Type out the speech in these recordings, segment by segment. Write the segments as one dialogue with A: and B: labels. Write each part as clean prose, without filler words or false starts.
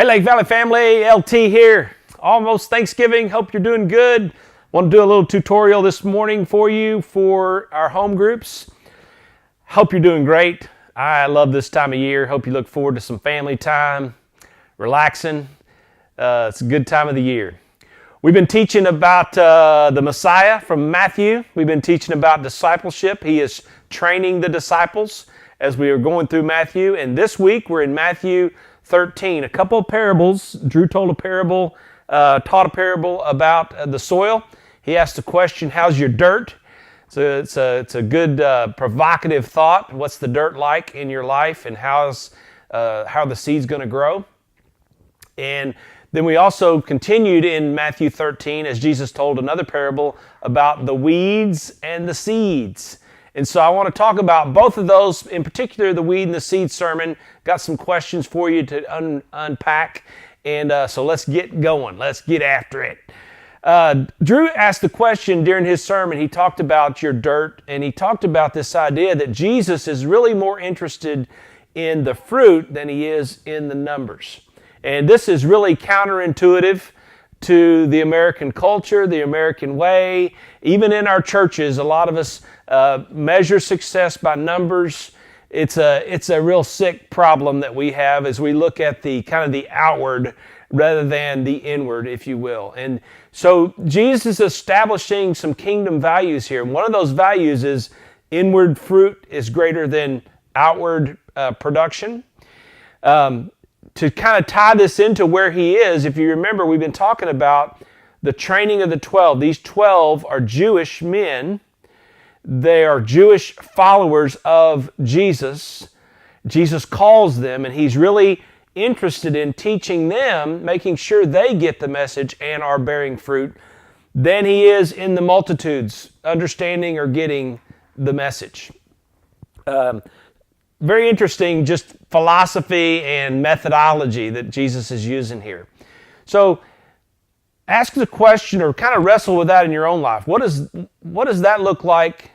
A: Hey Lake Valley family, LT here. Almost Thanksgiving, hope you're doing good. Want to do a little tutorial this morning for you for our home groups. Hope you're doing great. I love this time of year. Hope you look forward to some family time, relaxing. It's a good time of the year. We've been teaching about the Messiah from Matthew. We've been teaching about discipleship. He is training the disciples as we are going through Matthew. And this week we're in Matthew 13. A couple of parables. Drew told a parable, taught a parable about the soil. He asked the question, how's your dirt? So it's a good provocative thought. What's the dirt like in your life, and how the seed's going to grow? And then we also continued in Matthew 13 as Jesus told another parable about the weeds and the seeds. And so I want to talk about both of those, in particular the weed and the seed sermon. Got some questions for you to unpack. And so let's get going. Let's get after it. Drew asked the question during his sermon. He talked about your dirt, and he talked about this idea that Jesus is really more interested in the fruit than he is in the numbers. And this is really counterintuitive to the American culture, the American way. Even in our churches, a lot of us measure success by numbers. It's a real sick problem that we have as we look at the kind of the outward rather than the inward, if you will. And so Jesus is establishing some kingdom values here. One of those values is inward fruit is greater than outward production. To kind of tie this into where he is, if you remember, we've been talking about the training of the 12. These 12 are Jewish men. They are Jewish followers of Jesus. Jesus calls them, and he's really interested in teaching them, making sure they get the message and are bearing fruit, than he is in the multitudes understanding or getting the message. Very interesting, just philosophy and methodology that Jesus is using here. So ask the question, or kind of wrestle with that in your own life. What does that look like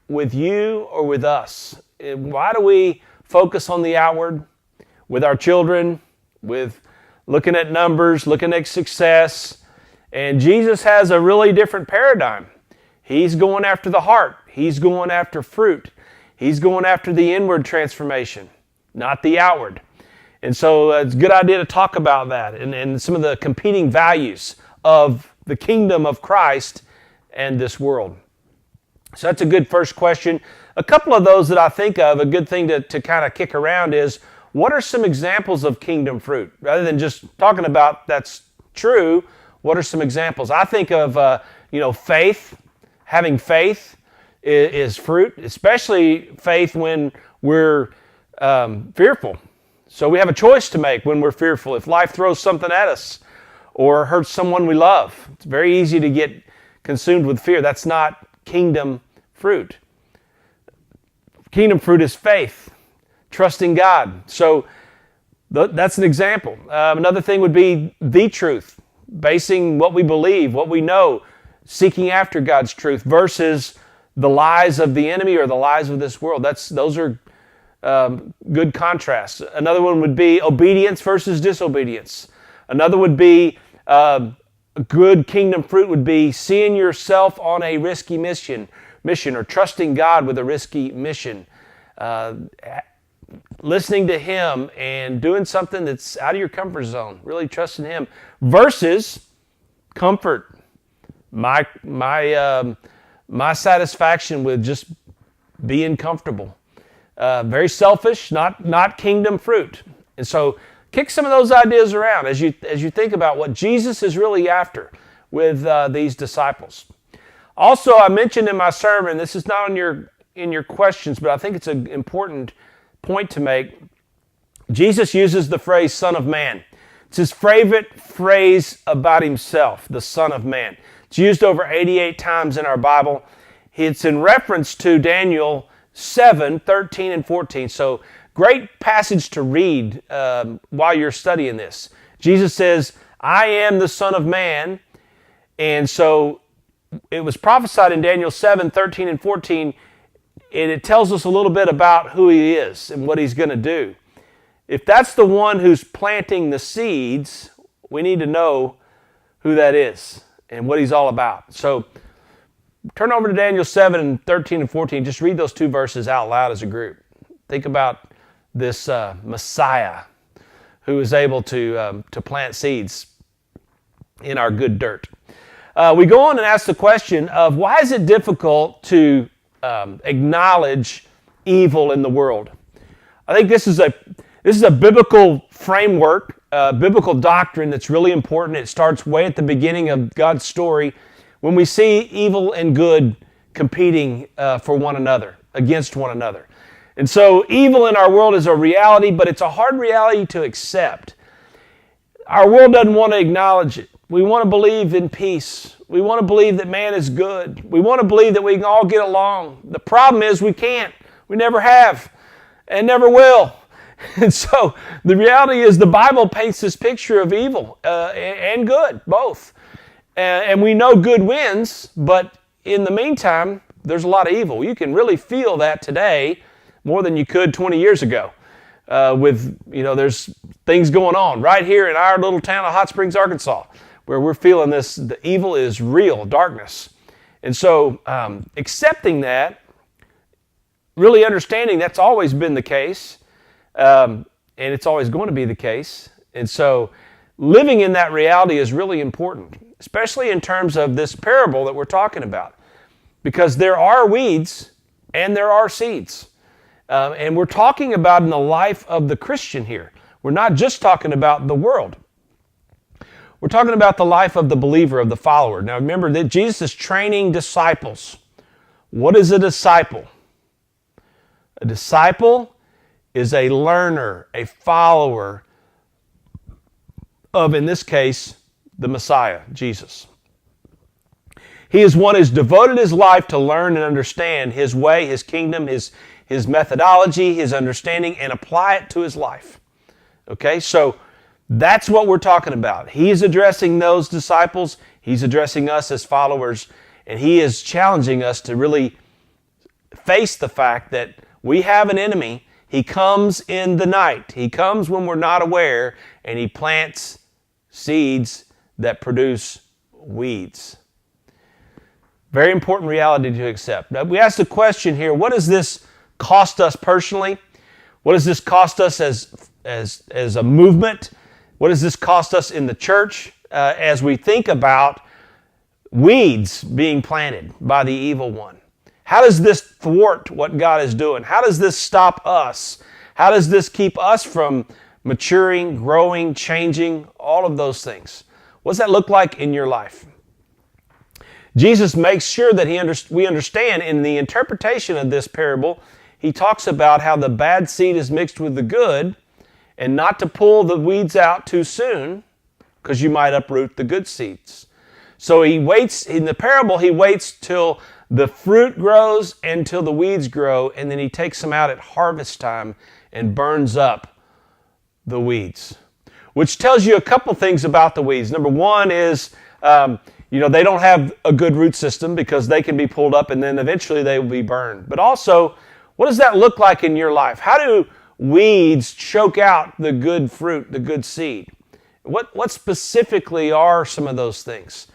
A: with you or with us? Why do we focus on the outward with our children, with looking at numbers, looking at success? And Jesus has a really different paradigm. He's going after the heart. He's going after fruit. He's going after the inward transformation, not the outward. And so it's a good idea to talk about that and some of the competing values of the kingdom of Christ and this world. So that's a good first question. A couple of those that I think of, a good thing to kind of kick around is, what are some examples of kingdom fruit? Rather than just talking about that's true, what are some examples? I think of, faith. Having faith is fruit, especially faith when we're fearful. So we have a choice to make when we're fearful. If life throws something at us or hurts someone we love, it's very easy to get consumed with fear. That's not kingdom fruit. Kingdom fruit is faith, trusting God. So that's an example. Another thing would be the truth, basing what we believe, what we know, seeking after God's truth versus the lies of the enemy or the lies of this world. Those are good contrasts. Another one would be obedience versus disobedience. Another would be good kingdom fruit would be seeing yourself on a risky mission, or trusting God with a risky mission. Listening to Him and doing something that's out of your comfort zone, really trusting Him, versus comfort. My satisfaction with just being comfortable. Very selfish, not kingdom fruit. And so kick some of those ideas around as you think about what Jesus is really after with these disciples. Also, I mentioned in my sermon, this is not in your questions, but I think it's an important point to make. Jesus uses the phrase Son of Man. It's his favorite phrase about himself, the Son of Man. It's used over 88 times in our Bible. It's in reference to Daniel 7, 13, and 14. So great passage to read while you're studying this. Jesus says, I am the Son of Man. And so it was prophesied in Daniel 7, 13, and 14, and it tells us a little bit about who he is and what he's going to do. if that's the one who's planting the seeds, we need to know who that is and what he's all about. So turn over to Daniel 7 and 13 and 14. Just read those two verses out loud as a group. Think about this Messiah who is able to plant seeds in our good dirt. We go on and ask the question of why is it difficult to acknowledge evil in the world? I think this is a biblical framework, biblical doctrine that's really important. It starts way at the beginning of God's story when we see evil and good competing for one another, against one another. And so evil in our world is a reality, but it's a hard reality to accept. Our world doesn't want to acknowledge it. We want to believe in peace. We want to believe that man is good. We want to believe that we can all get along. The problem is we can't. We never have and never will. And so the reality is the Bible paints this picture of evil and good, both. And we know good wins, but in the meantime, there's a lot of evil. You can really feel that today more than you could 20 years ago. There's things going on right here in our little town of Hot Springs, Arkansas, where we're feeling this, the evil is real, darkness. And so accepting that, really understanding that's always been the case, and it's always going to be the case. And so living in that reality is really important, especially in terms of this parable that we're talking about, because there are weeds and there are seeds. And we're talking about in the life of the Christian here. We're not just talking about the world. We're talking about the life of the believer, of the follower. Now remember that Jesus is training disciples. What is a disciple? A disciple is a learner, a follower of, in this case, the Messiah, Jesus. He is one who's devoted his life to learn and understand his way, his kingdom, his methodology, his understanding, and apply it to his life. Okay, so that's what we're talking about. He's addressing those disciples. He's addressing us as followers, and he is challenging us to really face the fact that we have an enemy. He comes in the night. He comes when we're not aware, and he plants seeds that produce weeds. Very important reality to accept. Now, we asked the question here, what does this cost us personally? What does this cost us as a movement? What does this cost us in the church as we think about weeds being planted by the evil one? How does this thwart what God is doing? How does this stop us? How does this keep us from maturing, growing, changing, all of those things? What does that look like in your life? Jesus makes sure that we understand in the interpretation of this parable, he talks about how the bad seed is mixed with the good and not to pull the weeds out too soon because you might uproot the good seeds. So he waits, in the parable, he waits till the fruit grows and till the weeds grow, and then he takes them out at harvest time and burns up the weeds, which tells you a couple things about the weeds. Number one is, they don't have a good root system because they can be pulled up and then eventually they will be burned. But also, what does that look like in your life? How do weeds choke out the good fruit, the good seed? What specifically are some of those things?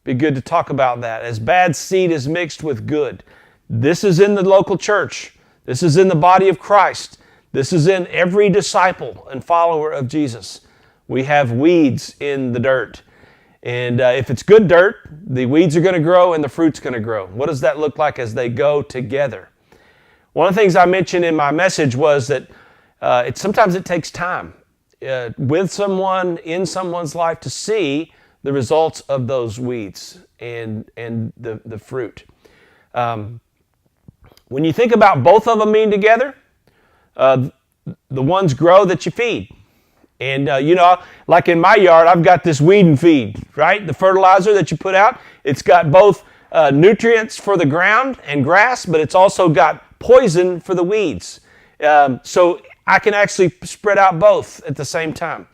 A: Be good to talk about that. As bad seed is mixed with good. This is in the local church. This is in the body of Christ. This is in every disciple and follower of Jesus. We have weeds in the dirt. And if it's good dirt, the weeds are going to grow and the fruit's going to grow. What does that look like as they go together? One of the things I mentioned in my message was that sometimes it takes time with someone, in someone's life, to see the results of those weeds and the fruit. When you think about both of them being together, the ones grow that you feed. And, like in my yard, I've got this weed and feed, right? The fertilizer that you put out, it's got both nutrients for the ground and grass, but it's also got poison for the weeds. So I can actually spread out both at the same time.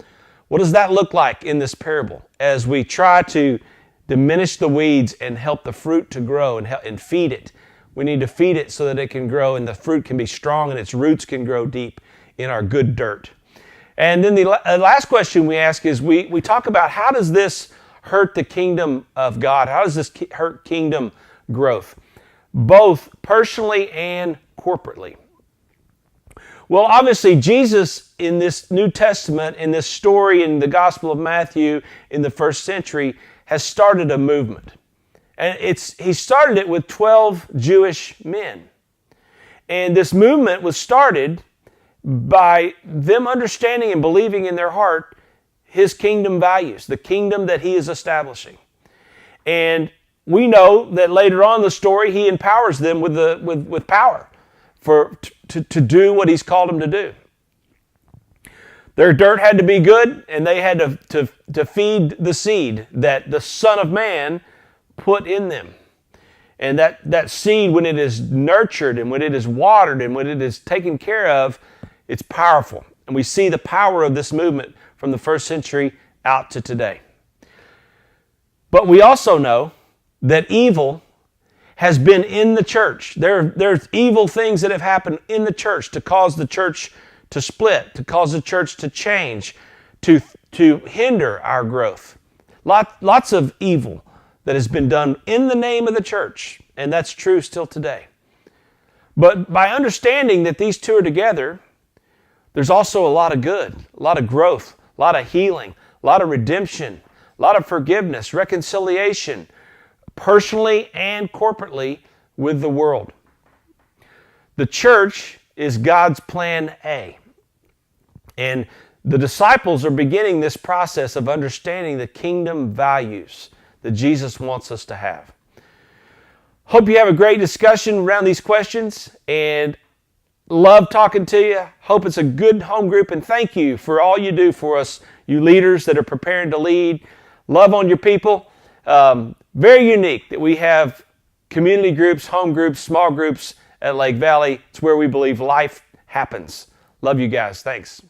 A: What does that look like in this parable as we try to diminish the weeds and help the fruit to grow and feed it? We need to feed it so that it can grow and the fruit can be strong and its roots can grow deep in our good dirt. And then the last question we ask is we talk about how does this hurt the kingdom of God? How does this hurt kingdom growth? Both personally and corporately. Well, obviously, Jesus in this New Testament, in this story in the Gospel of Matthew in the first century, has started a movement. And he started it with 12 Jewish men. And this movement was started by them understanding and believing in their heart his kingdom values, the kingdom that he is establishing. And we know that later on in the story, he empowers them with power to do what he's called them to do. Their dirt had to be good, and they had to feed the seed that the Son of Man put in them. And that seed, when it is nurtured and when it is watered and when it is taken care of, it's powerful. And we see the power of this movement from the first century out to today. But we also know that evil has been in the church. There's evil things that have happened in the church to cause the church to split, to cause the church to change, to hinder our growth. Lots of evil that has been done in the name of the church, and that's true still today. But by understanding that these two are together, there's also a lot of good, a lot of growth, a lot of healing, a lot of redemption, a lot of forgiveness, reconciliation, personally and corporately with the world. The church is God's plan A. And the disciples are beginning this process of understanding the kingdom values that Jesus wants us to have. Hope you have a great discussion around these questions, and love talking to you. Hope it's a good home group, and thank you for all you do for us, you leaders that are preparing to lead. Love on your people. Very unique that we have community groups, home groups, small groups at Lake Valley. It's where we believe life happens. Love you guys. Thanks.